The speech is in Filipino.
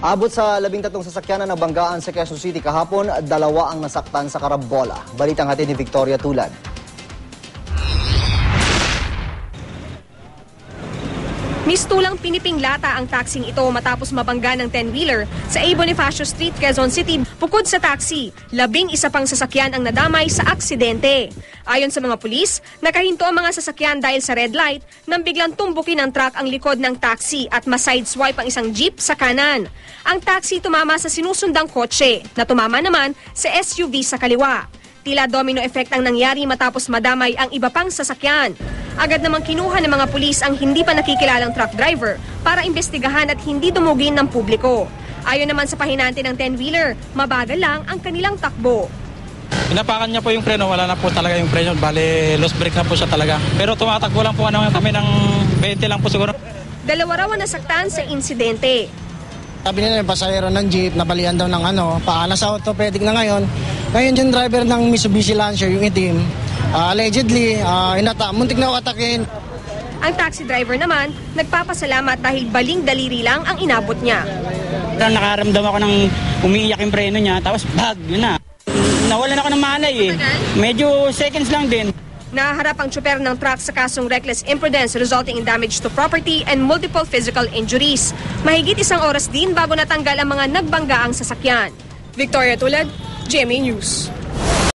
Abot sa 13 sasakyan na nabanggaan sa Quezon City kahapon, 2 ang nasaktan sa Carambola. Balitang hatid ni Victoria Tulad. Mistulang pinipinglata ang taksing ito matapos mabangga ng 10-wheeler sa A. Bonifacio Street, Quezon City. Bukod sa taxi, 11 pang sasakyan ang nadamay sa aksidente. Ayon sa mga pulis, nakahinto ang mga sasakyan dahil sa red light nang biglang tumbukin ng truck ang likod ng taxi at ma-sideswipe ang isang jeep sa kanan. Ang taxi tumama sa sinusundang kotse na tumama naman sa SUV sa kaliwa. Tila domino effect ang nangyari matapos madamay ang iba pang sasakyan. Agad namang kinuha ng mga pulis ang hindi pa nakikilalang truck driver para imbestigahan at hindi dumugin ng publiko. Ayon naman sa pahinante ng 10-wheeler, mabagal lang ang kanilang takbo. Pinapakan niya po yung preno, wala na po talaga yung preno, bali lost brake na po siya talaga. Pero tumatakbo lang po kami ng 20 lang po siguro. 2 raw ang nasaktan sa insidente. Sabi nila yung pasahero ng jeep, nabalian daw ng paala sa orthopedic na ngayon. Ngayon yung driver ng Mitsubishi Lancer, yung itim, allegedly, muntik na atakin. Ang taxi driver naman, nagpapasalamat dahil baling daliri lang ang inabot niya. Nakaramdam ako ng umiiyak yung preno niya, tapos yun na. Nawalan ako ng malay eh. Medyo seconds lang din. Naharap ang tsuper ng truck sa kasong reckless imprudence resulting in damage to property and multiple physical injuries. Mahigit 1 oras din bago natanggal ang mga nagbanggaang sasakyan. Victoria Tulad, GMA News.